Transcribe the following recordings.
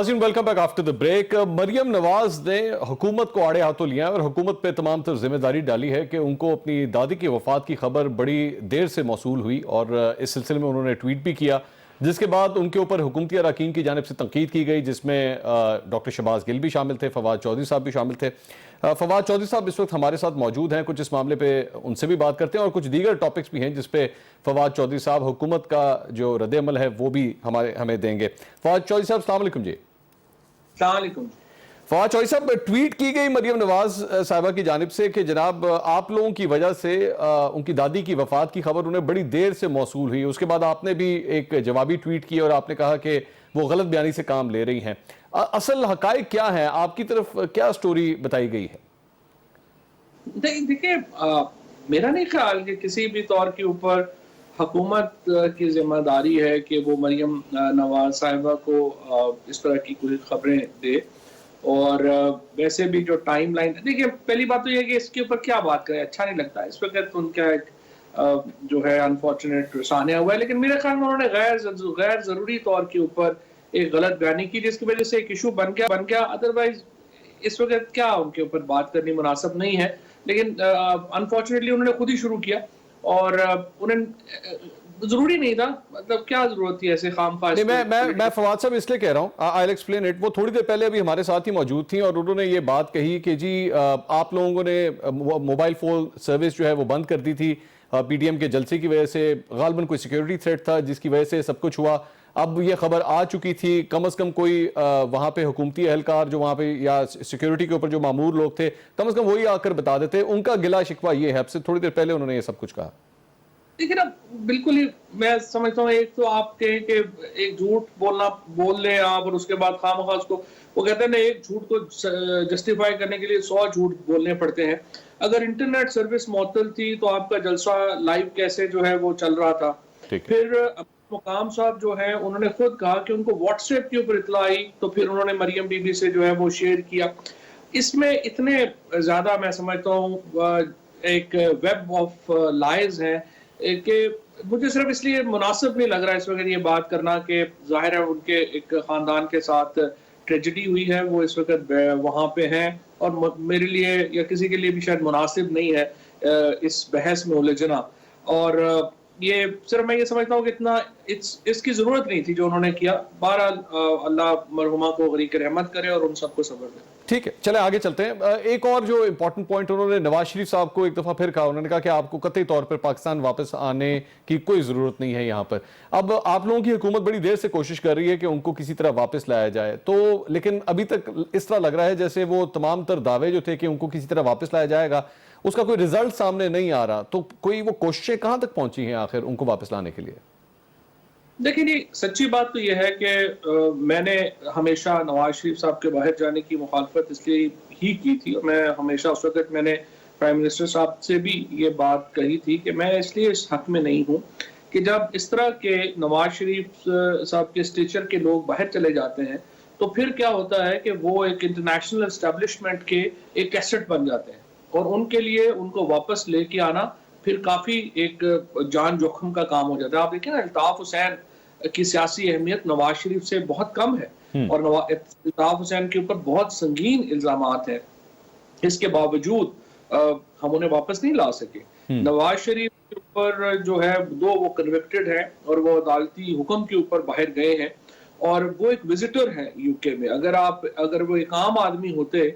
नाज़रीन welcome back after the break. Maryam Nawaz ने हुकूमत को आड़े हाथों लिया और हुकूमत पे तमाम तर जिम्मेदारी डाली है कि उनको अपनी दादी की वफात की खबर बड़ी देर से मौसूल हुई और इस सिलसिले में उन्होंने ट्वीट भी किया, जिसके बाद उनके ऊपर हुकूमती अरकान की जानिब से तनकीद की गई, जिसमें डॉक्टर शहबाज गिल भी शामिल थे, फवाद चौधरी साहब भी शामिल थे। फवाद चौधरी साहब इस वक्त हमारे साथ मौजूद हैं, कुछ इस मामले पे उनसे भी बात करते हैं और कुछ दीगर टॉपिक्स भी हैं जिस पे फवाद चौधरी साहब हुकूमत का जो रद्द-ए-अमल है वो भी हमें देंगे। फवाद चौधरी साहब अस्सलाम वालेकुम जी। फवाद चौधरी साहब, ट्वीट की गई मरियम नवाज साहिबा की जानिब से कि जनाब आप लोगों की वजह से उनकी दादी की वफात की खबर उन्हें बड़ी देर से मौसूल हुई। उसके बाद आपने भी एक जवाबी ट्वीट किया और आपने कहा कि वो गलत बयानी से काम ले रही हैं। असल हकायक क्या है, आपकी तरफ क्या स्टोरी बताई गई है? देखिए, मेरा नहीं ख्याल कि किसी भी तौर के ऊपर हुकूमत की जिम्मेदारी है कि वो मरियम नवाज साहिबा को इस तरह की कोई खबरें दे। और वैसे भी जो टाइम लाइन, देखिए पहली बात तो ये है कि इसके ऊपर क्या बात करें, अच्छा नहीं लगता इस वक्त उनका एक जो है अनफॉर्चुनेट सान्या हुआ है। लेकिन मेरे ख्याल में उन्होंने गैर जरूरी तौर के ऊपर एक गलत बयानी की जिसकी वजह से एक इशू बन गया। अदरवाइज इस वक्त क्या उनके ऊपर बात करनी मुनासिब नहीं है। लेकिन अनफॉर्चुनेटली उन्होंने खुद ही शुरू किया और उन्हें जरूरी नहीं था। मतलब क्या जरूरत थी ऐसे खामखा? नहीं, मैं फवाद साहब इसलिए कह रहा हूँ, आई विल एक्सप्लेन इट। वो थोड़ी देर पहले अभी हमारे साथ ही मौजूद थी और उन्होंने ये बात कही कि जी आप लोगों ने मोबाइल फोन सर्विस जो है वो बंद कर दी थी पीडीएम के जलसे की वजह से। गालबन कोई सिक्योरिटी थ्रेट था जिसकी वजह से सब कुछ हुआ। अब ये खबर आ चुकी थी, कम से कम कोई वहां पे हुकूमती एहलकार जो वहां पे या सिक्योरिटी के ऊपर जो मामूर लोग थे, कम से कम वही आकर बता देते। उनका गिला शिकवा ये है, अब से थोड़ी देर पहले उन्होंने ये सब कुछ कहा। देखिए ना, बिल्कुल ही मैं समझता हूँ, एक तो आप कहें कि एक झूठ बोल लें आप और उसके बाद खामखा उसको, वो कहते हैं ना, एक झूठ को जस्टिफाई करने के लिए 100 झूठ बोलने पड़ते हैं। अगर इंटरनेट सर्विस मुअत्तल थी तो आपका जलसा लाइव कैसे जो है वो चल रहा था? फिर मुकाम साहब जो है उन्होंने खुद कहा कि उनको व्हाट्सएप के ऊपर इत्तला आई तो फिर उन्होंने मरियम बीबी से जो है वो शेयर किया। इसमें इतने ज्यादा मैं समझता हूँ एक वेब ऑफ लाइज है कि मुझे सिर्फ इसलिए मुनासिब नहीं लग रहा है इस वक्त ये बात करना कि जाहिर है उनके एक खानदान के साथ ट्रेजेडी हुई है, वो इस वक्त वहां पे हैं और मेरे लिए या किसी के लिए भी शायद मुनासिब नहीं है इस बहस में उलझना। और ये सिर्फ मैं ये समझता हूँ कि इतना इसकी जरूरत नहीं थी जो उन्होंने किया। बहरहाल अल्लाह मरहुमा को गरीक रहमत करे और उन सबको सब्र दे। ठीक है, चले आगे चलते हैं। एक और जो इंपॉर्टेंट पॉइंट उन्होंने नवाज शरीफ साहब को एक दफा फिर कहा, उन्होंने कहा कि आपको कतई तौर पर पाकिस्तान वापस आने की कोई जरूरत नहीं है यहाँ पर। अब आप लोगों की हुकूमत बड़ी देर से कोशिश कर रही है कि उनको किसी तरह वापस लाया जाए, तो लेकिन अभी तक इस तरह लग रहा है जैसे वो तमाम तर दावे जो थे कि उनको किसी तरह वापस लाया जाएगा, उसका कोई रिजल्ट सामने नहीं आ रहा। तो कोई वो कोशिशें कहां तक पहुंची हैं आखिर उनको वापस लाने के लिए? देखिए जी, सच्ची बात तो यह है कि मैंने हमेशा नवाज शरीफ साहब के बाहर जाने की मुखालफत इसलिए ही की थी और मैं हमेशा उस वक्त मैंने प्राइम मिनिस्टर साहब से भी ये बात कही थी कि मैं इसलिए इस हक में नहीं हूँ कि जब इस तरह के नवाज शरीफ साहब के स्टेचर के लोग बाहर चले जाते हैं तो फिर क्या होता है कि वो एक इंटरनेशनल एस्टेब्लिशमेंट के एक एसेट बन जाते हैं और उनके लिए उनको वापस लेके आना फिर काफी एक जान जोखिम का काम हो जाता है। आप देखिए ना, अल्ताफ हुसैन की सियासी अहमियत नवाज शरीफ से बहुत कम है और अल्ताफ हुसैन के ऊपर बहुत संगीन इल्जामात हैं। इसके बावजूद हम उन्हें वापस नहीं ला सके। नवाज शरीफ के ऊपर जो है वो कन्विक्टेड है और वो अदालती हुक्म के ऊपर बाहर गए हैं और वो एक विजिटर है यूके में। अगर वो एक आम आदमी होते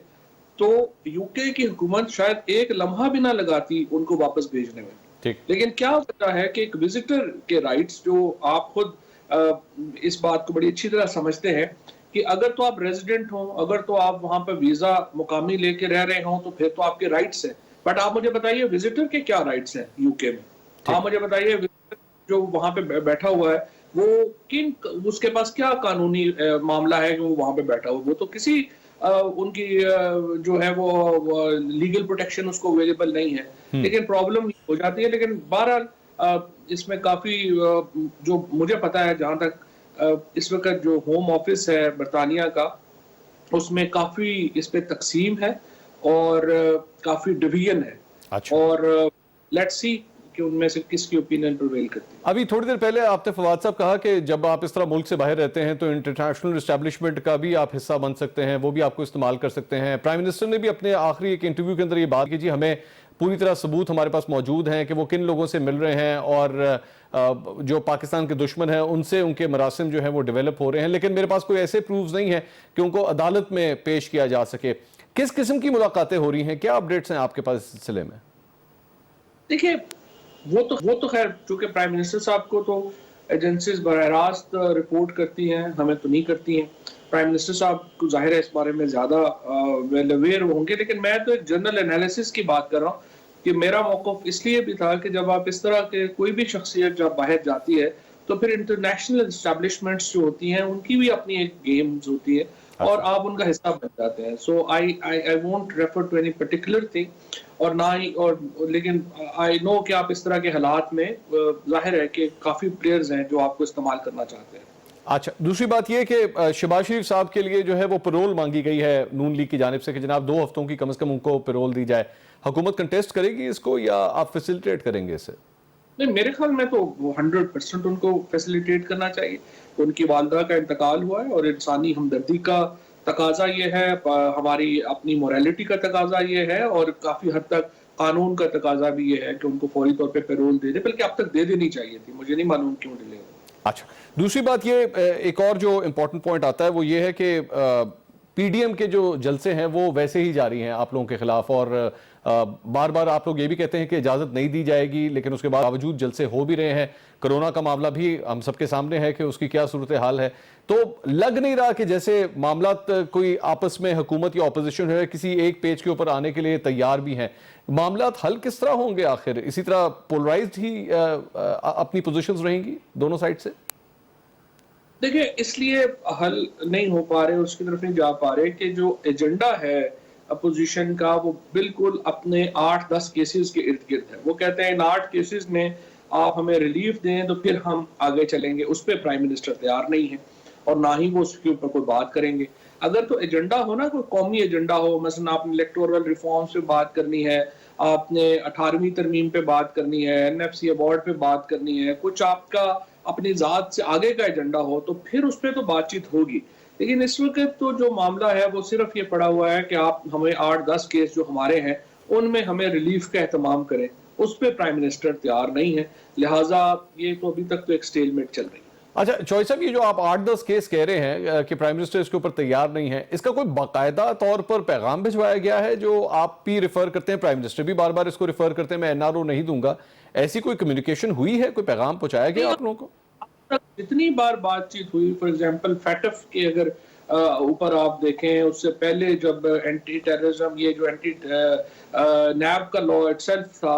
तो यूके की हुकूमत शायद एक लम्हा भी ना लगाती उनको वापस भेजने में। लेकिन क्या होता है कि एक विजिटर के राइट्स, जो आप खुद इस बात को बड़ी अच्छी तरह समझते हैं कि अगर तो आप रेजिडेंट हो, अगर तो आप वहां पर वीजा मुकामी लेके रह रहे हो तो फिर तो आपके राइट्स हैं। बट आप मुझे बताइए विजिटर के क्या राइट्स हैं यूके में? आप मुझे बताइए विजिटर जो वहां पे बैठा हुआ है वो उसके पास क्या कानूनी मामला है कि वो वहां पे बैठा हुआ? वो तो किसी उनकी जो है वो लीगल प्रोटेक्शन उसको अवेलेबल नहीं है। लेकिन प्रॉब्लम हो जाती है। लेकिन बहरहाल इसमें काफी जो मुझे पता है, जहां तक इस वक्त जो होम ऑफिस है बरतानिया का, उसमें काफी इस पे तकसीम है और काफी डिवीजन है। अच्छा। और लेट्स सी कि उनमें से किसकी ओपिनियन प्रिवेल करती है। अभी थोड़ी देर पहले आपने फवाद साहब कहा कि जब आप इस तरह मुल्क से बाहर रहते हैं तो इंटरनेशनल एस्टैब्लिशमेंट का भी आप हिस्सा बन सकते हैं, वो भी आपको इस्तेमाल कर सकते हैं। प्राइम मिनिस्टर ने भी अपने आखिरी एक इंटरव्यू के अंदर ये बात की, जी हमें पूरी तरह सबूत हमारे पास मौजूद हैं कि वो किन लोगों से मिल रहे हैं और जो पाकिस्तान के दुश्मन हैं उनसे उनके मरासिम जो है वो डेवलप हो रहे हैं, लेकिन मेरे पास कोई ऐसे प्रूफ्स नहीं है कि उनको अदालत में पेश किया जा सके। किस किस्म की मुलाकातें हो रही हैं, क्या अपडेट्स हैं आपके पास इस सिलसिले में? देखिए, वो तो खैर चूंकि प्राइम मिनिस्टर साहब को तो एजेंसीज बराह रास्त रिपोर्ट करती हैं, हमें तो नहीं करती हैं। प्राइम मिनिस्टर साहब को जाहिर है इस बारे में ज़्यादा वेल अवेयर होंगे, लेकिन मैं तो एक जनरल एनालिसिस की बात कर रहा हूँ कि मेरा मौक़िफ़ इसलिए भी था कि जब आप इस तरह के कोई भी शख्सियत जब बाहर जाती है तो फिर इंटरनेशनल एस्टैब्लिशमेंट्स जो होती हैं उनकी भी अपनी एक गेम्स होती है और आप उनका हिस्सा बन जाते हैं। So I won't refer to any particular thing और ना ही और लेकिन आई नो कि आप इस तरह के हालात में जाहिर है कि काफ़ी प्लेयर्स हैं जो आपको इस्तेमाल करना चाहते हैं। अच्छा, दूसरी बात यह कि शहबाज शरीफ साहब के लिए जो है वो पैरोल मांगी गई है नून लीग की जानिब से कि जनाब 2 हफ्तों की कम से कम उनको पैरोल दी जाए। हुकूमत कंटेस्ट करेगी इसको या आप फैसिलिटेट करेंगे इसे? नहीं, मेरे ख्याल में तो 100% उनको फैसिलिटेट करना चाहिए। उनकी वालदा का इंतकाल हुआ है और इंसानी हमदर्दी का तकाजा ये है, हमारी अपनी मोरालिटी का तकाजा ये है और काफ़ी हद तक कानून का तकाजा भी ये है कि उनको फौरी तौर पे पैरोल दे दे, बल्कि अब तक दे देनी चाहिए थी। मुझे नहीं मालूम क्यों डिले हुआ। अच्छा, दूसरी बात ये एक और जो इम्पोर्टेंट पॉइंट आता है वो ये है कि पीडीएम के जो जलसे हैं वो वैसे ही जारी हैं आप लोगों के खिलाफ और बार बार आप लोग ये भी कहते हैं कि इजाज़त नहीं दी जाएगी, लेकिन उसके बावजूद जलसे हो भी रहे हैं। कोरोना का मामला भी हम सबके सामने है कि उसकी क्या सूरत हाल है। तो लग नहीं रहा कि जैसे मामला कोई आपस में हुकूमत या अपोजिशन है किसी एक पेज के ऊपर आने के लिए तैयार भी हैं। मामला हल किस तरह होंगे आखिर? इसी तरह पोलराइज्ड ही अपनी पोजीशंस रहेंगी दोनों साइड से? देखिए, इसलिए हल नहीं हो पा रहे, उसकी तरफ नहीं जा पा रहे कि जो एजेंडा है अपोजिशन का वो बिल्कुल अपने 8-10 केसेस के इर्द गिर्द है। वो कहते हैं इन 8 केसेस में आप हमें रिलीफ दें तो फिर हम आगे चलेंगे। उस पर प्राइम मिनिस्टर तैयार नहीं है और ना ही वो उसके ऊपर कोई बात करेंगे। अगर तो एजेंडा हो ना, कोई कौमी एजेंडा हो, मसलन आपने इलेक्टोरल रिफॉर्म्स पे बात करनी है, आपने 18वीं तरमीम पे बात करनी है, एनएफसी अवार्ड पे बात करनी है, कुछ आपका अपनी ज़ात से आगे का एजेंडा हो तो फिर उस पर तो बातचीत होगी। लेकिन इस वक्त तो जो मामला है वो सिर्फ ये पड़ा हुआ है कि आप हमें 8-10 केस जो हमारे हैं उनमें हमें रिलीफ का एहतमाम करें। उस पर प्राइम मिनिस्टर तैयार नहीं है, लिहाजा ये तो अभी तक तो एक स्टेलमेट चल रही है। अच्छा चौधरी साहब, ये जो आप 8-10 केस कह रहे हैं कि प्राइम मिनिस्टर इसके ऊपर तैयार नहीं है, इसका कोई बाकायदा तौर पर पैगाम भिजवाया गया है जो आप भी रिफर करते हैं, प्राइम मिनिस्टर भी बार बार इसको रिफर करते हैं, मैं एनआरओ नहीं दूंगा, ऐसी कोई कम्युनिकेशन हुई है, कोई पैगाम पहुंचाया गया आप लोगों को? जितनी बार बातचीत हुई, फॉर एग्जांपल फैटफ के अगर ऊपर आप देखें, उससे पहले जब एंटी टेररिज्म ये जो एंटी नैब का लॉ इटसेल्फ था,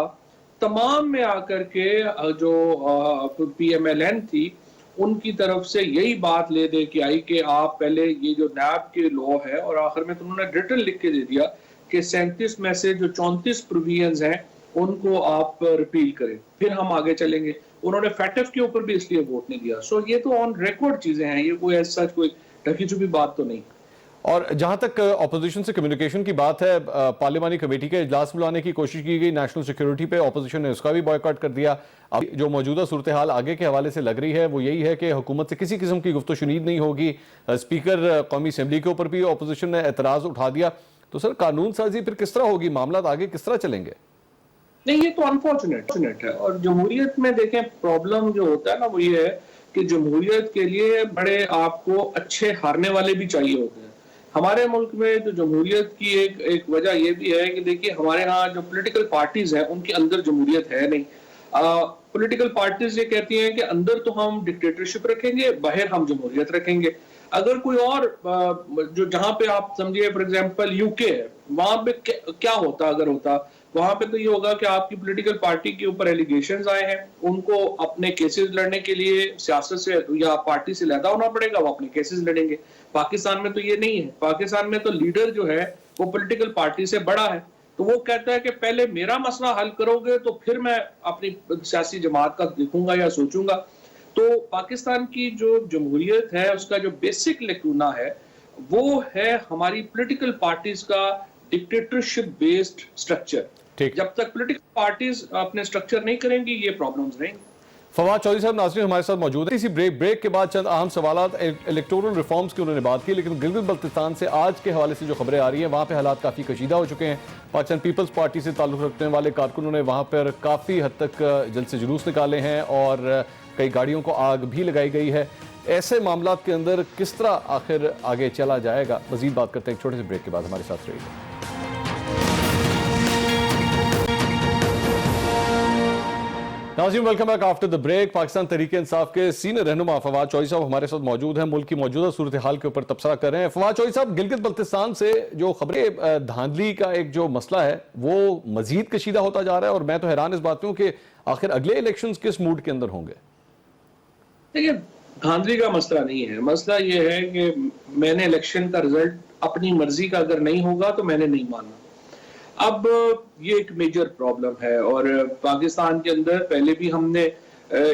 तमाम में आकर के जो पीएमएलएन थी उनकी तरफ से यही बात ले दे के आई कि आप पहले ये जो नैब के लॉ है, और आखिर में तो उन्होंने रिटन लिख के दे दिया कि 37 में से जो 34 प्रोविजंस हैं उनको आप रिपील करें, फिर हम आगे चलेंगे। उन्होंने फैटफ के ऊपर भी इसलिए वोट नहीं दिया। सो ये तो ऑन रिकॉर्ड चीजें हैं, ये कोई ऐसा कोई ढकी छुपी बात तो नहीं। और जहां तक ऑपोजिशन से कम्युनिकेशन की बात है, पार्लियामानी कमेटी का इजलास बुलाने की कोशिश की गई नेशनल सिक्योरिटी पे, ऑपोजिशन ने उसका भी बॉयकॉट कर दिया। अब जो मौजूदा सूरत हाल आगे के हवाले से लग रही है वो यही है कि हुकूमत से किसी किस्म की गुफ्तशुनीद नहीं होगी। स्पीकर कौमी असम्बली के ऊपर भी ऑपोजिशन ने एतराज उठा दिया। तो सर कानून साजी फिर किस तरह होगी, मामला आगे किस तरह चलेंगे? नहीं, ये तो अनफॉर्चुनेट है। और जमहूरियत में देखें, प्रॉब्लम जो होता है ना वो ये है कि जमहूरियत के लिए बड़े आपको अच्छे हारने वाले भी चाहिए होते हैं। हमारे मुल्क में जो जमहूरियत की एक वजह ये भी है कि देखिए हमारे यहाँ जो पॉलिटिकल पार्टीज हैं उनके अंदर जमहूरियत है नहीं। पॉलिटिकल पार्टीज ये कहती हैं कि अंदर तो हम डिक्टेटरशिप रखेंगे, बाहर हम जमहूरियत रखेंगे। अगर कोई और जो जहां पे आप समझिए फॉर एग्जांपल यूके है, वहां पे क्या होता अगर होता, वहां पे तो ये होगा कि आपकी पॉलिटिकल पार्टी के ऊपर एलिगेशंस आए हैं, उनको अपने केसेस लड़ने के लिए सियासत से या पार्टी से लहदा होना पड़ेगा, वो अपने केसेस लड़ेंगे। पाकिस्तान में तो ये नहीं है। पाकिस्तान में तो लीडर जो है वो पॉलिटिकल पार्टी से बड़ा है, तो वो कहता है कि पहले मेरा मसला हल करोगे तो फिर मैं अपनी सियासी जमात का देखूंगा या सोचूंगा। तो पाकिस्तान की जो जमहूरियत है उसका जो बेसिक लेकुना है वो है हमारी पॉलिटिकल पार्टीज का डिक्टेटरशिप बेस्ड स्ट्रक्चर। ठीक। जब तक पॉलिटिकल पार्टीज अपने स्ट्रक्चर नहीं करेंगी ये प्रॉब्लम्स रहेंगी। फवाद चौधरी साहब नाज़रीन हमारे साथ मौजूद है। इसी ब्रेक के बाद चंद अहम सवालात इलेक्टोरल रिफॉर्म्स की उन्होंने बात की, लेकिन गिलगित बल्तिस्तान से आज के हवाले से जो खबरें आ रही हैं वहाँ पे हालात काफ़ी कशीदा हो चुके हैं। पाकिस्तान पीपल्स पार्टी से ताल्लुक़ रखने वाले कारकुनों ने वहाँ पर काफ़ी हद तक जलसे जुलूस निकाले हैं और कई गाड़ियों को आग भी लगाई गई है। ऐसे मामला के अंदर किस तरह आखिर आगे चला जाएगा, मजीद बात करते हैं एक छोटे से ब्रेक के बाद। हमारे साथ रहिएगा। नाज़रीन welcome back after the break. Pakistan Tehreek Insaf के सीनियर रहनुमा फवाद चौधरी साहब हमारे साथ मौजूद हैं, मुल्क की मौजूदा सूरत हाल के ऊपर तबसरा कर रहे हैं। फवाद चौधरी साहब, गिलगित बल्तिस्तान से जो खबरें धांधली का एक जो मसला है वो मजीद कशीदा होता जा रहा है और मैं तो हैरान इस बात पे हूं कि आखिर अगले इलेक्शंस किस मूड के अंदर होंगे। देखिए, धांधली का मसला नहीं है, मसला ये है कि मैंने इलेक्शन का रिजल्ट अपनी मर्जी का अगर नहीं होगा तो मैंने नहीं मानना। अब ये एक मेजर प्रॉब्लम है और पाकिस्तान के अंदर पहले भी हमने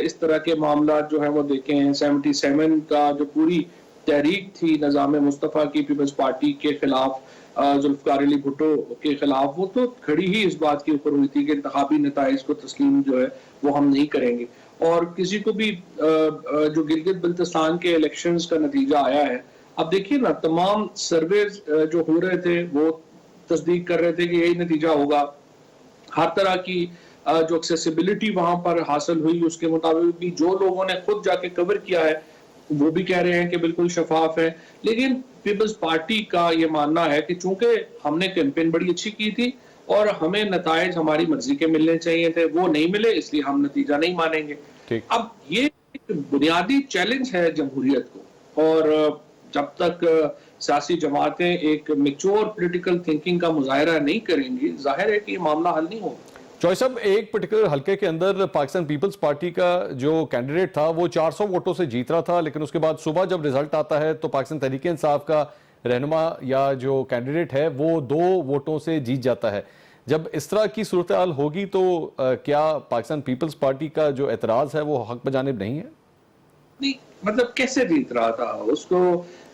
इस तरह के मामला जो है वो देखे हैं। 77 का जो पूरी तहरीक थी निज़ाम मुस्तफ़ा की पीपल्स पार्टी के खिलाफ, जुल्फ़िकार अली भुट्टो के खिलाफ, वो तो खड़ी ही इस बात के ऊपर हुई थी कि इंतखाबी नताइज को तस्लीम जो है वो हम नहीं करेंगे। और किसी को भी जो गिलगित बल्तिस्तान के इलेक्शंस का नतीजा आया है, अब देखिए ना, तमाम सर्वे जो हो रहे थे वो तस्दीक कर रहे थे कि यही नतीजा होगा। हर तरह की जो एक्सेसिबिलिटी वहां पर हासिल हुई उसके मुताबिक भी जो लोगों ने खुद जाके कवर किया है वो भी कह रहे हैं कि बिल्कुल शफाफ है। लेकिन पीपल्स पार्टी का ये मानना है कि चूंकि हमने कैंपेन बड़ी अच्छी की थी और हमें नताइज हमारी मर्जी के मिलने चाहिए थे, वो नहीं मिले, इसलिए हम नतीजा नहीं मानेंगे। अब ये एक बुनियादी चैलेंज है जमहूरियत को, और जब तक सियासी जमातें एक मैच्योर पॉलिटिकल थिंकिंग का मुजाहरा नहीं करेंगी, जाहिर है कि ये मामला हल नहीं होगा। चौधरी साहब, एक पर्टिकुलर हलके के अंदर पाकिस्तान पीपल्स पार्टी का जो कैंडिडेट था वो 400 वोटों से जीत रहा था, लेकिन उसके बाद सुबह जब रिजल्ट आता है तो पाकिस्तान तहरीक इंसाफ का रहनुमा या जो कैंडिडेट है वो 2 वोटों से जीत जाता है। जब इस तरह की सूरत हाल होगी तो क्या पाकिस्तान पीपल्स पार्टी का जो एतराज है वो हक बजानिब नहीं है? नहीं, मतलब कैसे जीत रहा था उसको?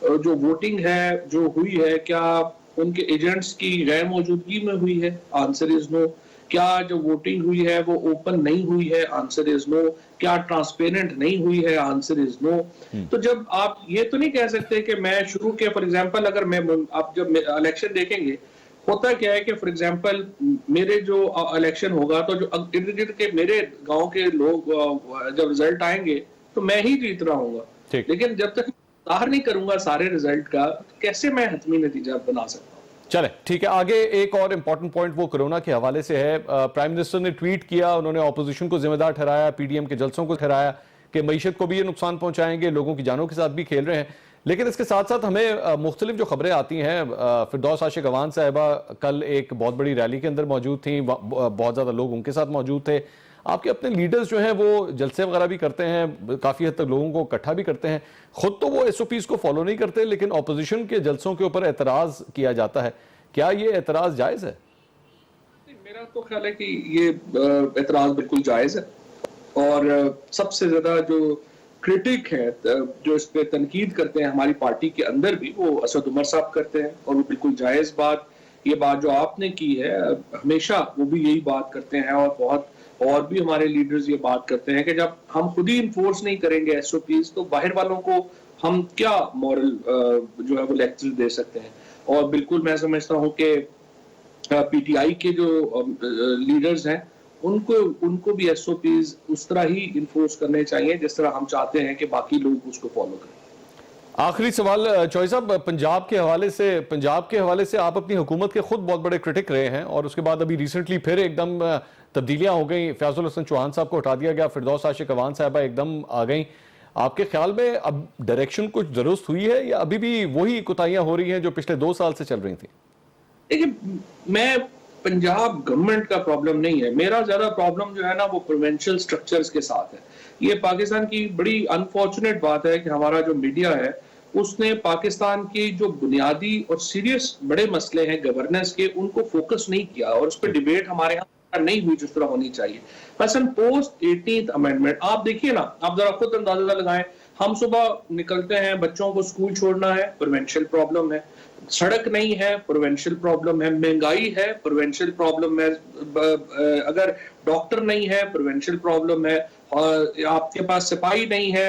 जो वोटिंग है जो हुई है, क्या उनके एजेंट्स की गैर मौजूदगी में हुई है? Answer is no. क्या जो वोटिंग हुई है वो ओपन नहीं हुई है? Answer is no. क्या ट्रांसपेरेंट नहीं हुई है? Answer is no. तो जब आप ये तो नहीं कह सकते कि मैं शुरू के, फॉर एग्जांपल, अगर मैं, आप जब इलेक्शन देखेंगे, होता क्या है कि फॉर एग्जांपल मेरे जो इलेक्शन होगा तो जो इर्द गिर्द के मेरे गांव के लोग जब रिजल्ट आएंगे तो मैं ही जीत रहा हूँ। लेकिन जब तक जाहिर नहीं करूंगा सारे रिजल्ट का, तो कैसे मैं हतमी नतीजा बना सकता हूँ? चले ठीक है, आगे एक और इम्पोर्टेंट पॉइंट वो कोरोना के हवाले से है। प्राइम मिनिस्टर ने ट्वीट किया, उन्होंने ऑपोजिशन को जिम्मेदार ठहराया, पीडीएम के जलसों को ठहराया कि मईशत को भी ये नुकसान पहुंचाएंगे, लोगों की जानों के साथ भी खेल रहे हैं। लेकिन इसके साथ साथ हमें मुख्तलिफ जो खबरें आती हैं, फिरदौस आशिक अवान साहिबा कल एक बहुत बड़ी रैली के अंदर मौजूद थी, बहुत ज़्यादा लोग उनके साथ मौजूद थे। आपके अपने लीडर्स जो हैं वो जलसे वगैरह भी करते हैं, काफ़ी हद तक लोगों को इकट्ठा भी करते हैं, खुद तो वो एसओपीज़ को फॉलो नहीं करते, लेकिन ऑपोजिशन के जलसों के ऊपर एतराज़ किया जाता है। क्या ये एतराज़ जायज़ है? मेरा तो ख्याल है कि ये एतराज़ बिल्कुल जायज़ है, और सबसे ज़्यादा जो क्रिटिक है, जो इस पे तनकीद करते हैं हमारी पार्टी के अंदर भी, वो असद उमर साहब करते हैं, और वो बिल्कुल जायज़ बात, ये बात जो आपने की है, हमेशा वो भी यही बात करते हैं, और भी हमारे लीडर्स ये बात करते हैं कि जब हम खुद ही इन्फोर्स नहीं करेंगे एसओपीज, तो बाहर वालों को हम क्या मॉरल जो है वो लेक्चर दे सकते हैं। और बिल्कुल मैं समझता हूँ कि पीटीआई के जो लीडर्स हैं उनको भी एसओपीज उस तरह ही इन्फोर्स करने चाहिए जिस तरह हम चाहते हैं कि बाकी लोग उसको फॉलो करें। आखिरी सवाल चौधरी साहब, पंजाब के हवाले से आप अपनी हुकूमत के खुद बहुत बड़े क्रिटिक रहे हैं, और उसके बाद अभी रिसेंटली फिर एकदम तब्दीलियां हो गई, फयाजुल हसन चौहान साहब को हटा दिया गया, फिरदौस आशिक अवान साहिबा एकदम आ गई। आपके ख्याल में अब डायरेक्शन कुछ दुरुस्त हुई है या अभी भी वही कुताहियां हो रही हैं जो पिछले 2 साल से चल रही थी? देखिए, मैं पंजाब गवर्नमेंट का प्रॉब्लम नहीं है, मेरा ज्यादा प्रॉब्लम जो है ना वो प्रोविंशियल स्ट्रक्चर्स के साथ है। ये पाकिस्तान की बड़ी अनफॉर्चुनेट बात है कि हमारा जो मीडिया है उसने पाकिस्तान की जो बुनियादी और सीरियस बड़े मसले हैं गवर्नेंस के, उनको फोकस नहीं किया, और उस पर डिबेट हमारे यहाँ नहीं हुई जिस तरह होनी चाहिए। मसलन पोस्ट 18th अमेंडमेंट आप देखिए ना, आप जरा खुद अंदाजा लगाएं, हम सुबह निकलते हैं, बच्चों को स्कूल छोड़ना है, प्रोविंशियल प्रॉब्लम है, सड़क नहीं है, प्रोविंशियल प्रॉब्लम है, महंगाई है, प्रोविंशियल प्रॉब्लम है, अगर डॉक्टर नहीं है, प्रोविंशियल प्रॉब्लम है, आपके पास सिपाही नहीं है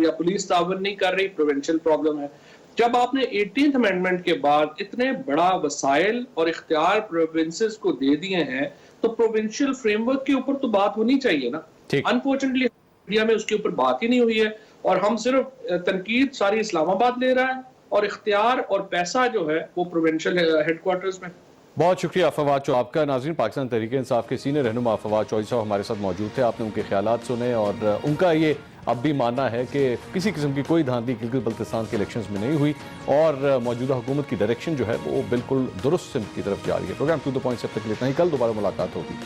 या पुलिस तावन नहीं कर रही, प्रोविंशियल प्रॉब्लम है। जब आपने 18th अमेंडमेंट के बाद इतने बड़ा वसाइल और इख्तियार प्रोविंसेस को दे दिए हैं, तो प्रोविंशियल फ्रेमवर्क के ऊपर तो बात होनी चाहिए ना। अनफॉर्चुनेटली इंडिया में उसके ऊपर बात ही नहीं हुई है, और हम सिर्फ तनकीद सारी इस्लामाबाद ले रहा है और इख्तियार और पैसा जो है वो प्रोविंशियल हेडक्वार्टर्स में। बहुत शुक्रिया फवाद चौधरी आपका। नाज़रीन, पाकिस्तान तहरीक इंसाफ के सीनियर रहनुमा फवाद चौधरी साहब हमारे साथ मौजूद थे। आपने उनके ख्यालात सुने और उनका ये अब भी मानना है कि किसी किस्म की कोई धांधली गिलगित बल्तिस्तान के इलेक्शंस में नहीं हुई और मौजूदा हुकूमत की डायरेक्शन जो है वो बिल्कुल दुरुस्त सिमत की तरफ जा रही है। प्रोग्राम टू द पॉइंट से अब तक इतना ही। कल दोबारा मुलाकात होगी।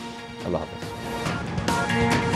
अल्लाह हाफ़िज़।